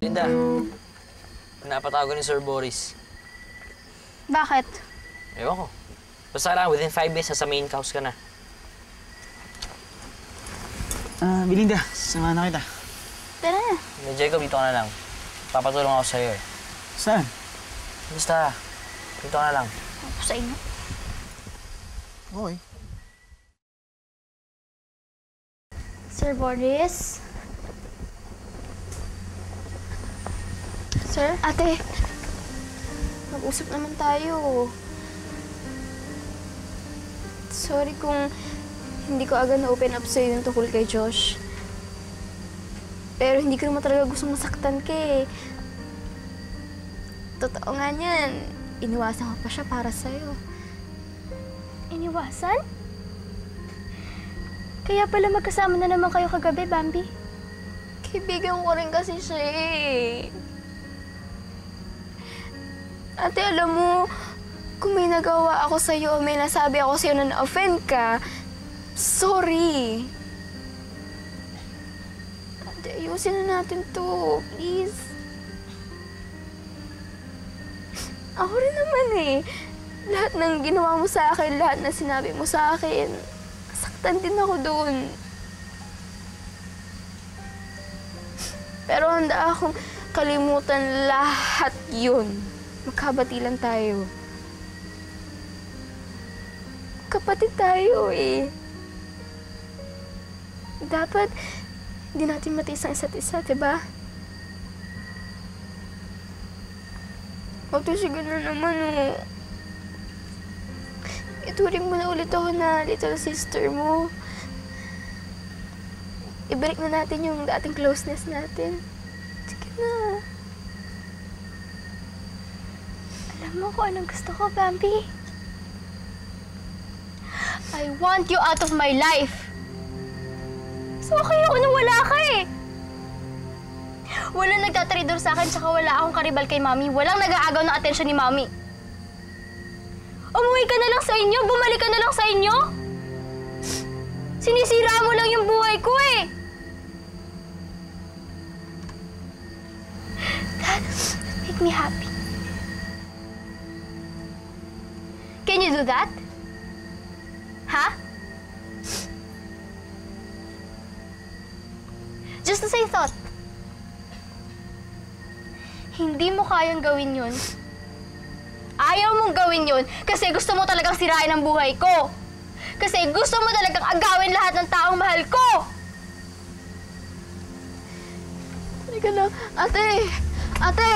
Linda, napatawagan ni Sir Boris. Bakit? Ewan ko. Basta lang, within 5 days, sa main house ka na. Belinda, samahan na kita. Tara na. Jacob, dito ka na lang. Papatulong ako sa'yo eh. Saan? Basta, dito ka na lang. Ako sa inyo. Okay. Sir Boris? Sir? Ate, mag-usap naman tayo. Sorry kung hindi ko agad na-open up sa'yo yung tungkol kay Josh. Pero hindi ko naman talaga gustong masaktan ka eh. Totoo nga niyan, iniwasan ko pa siya para sa'yo. Iniwasan? Kaya pala magkasama na naman kayo kagabi, Bambi. Kaibigan ko rin kasi siya eh. Ate, alam mo, kung may nagawa ako sa'yo o may nasabi ako sa'yo na na-offend ka, sorry. Ate, ayusin na natin to, please. Ako rin naman eh. Lahat ng ginawa mo sa akin, lahat na sinabi mo sa akin, nasaktan din ako doon. Pero handa akong kalimutan lahat yun. Magkabati lang tayo. Kapatid tayo eh. Dapat hindi natin matiis ang isa't isa, diba? Ate, sige na naman oh. Ituring mo na ulit ako na little sister mo. Ibalik na natin yung dating closeness natin. Sige na. Alam mo kung anong gusto ko, Bambi? I want you out of my life. So, okay ako nung wala ka eh. Walang nagtataridor sa akin, tsaka wala akong karibal kay Mami. Walang nag-aagaw ng atensyon ni Mami. Umuwi ka na lang sa inyo, bumalik ka na lang sa inyo. Sinisira mo lang yung buhay ko eh. That make me happy. Can you do that? Ha? Just as I thought. Hindi mo kayang gawin yun. Ayaw mong gawin yun kasi gusto mo talagang sirain ang buhay ko. Kasi gusto mo talagang agawin lahat ng taong mahal ko. Halika lang. Ate! Ate!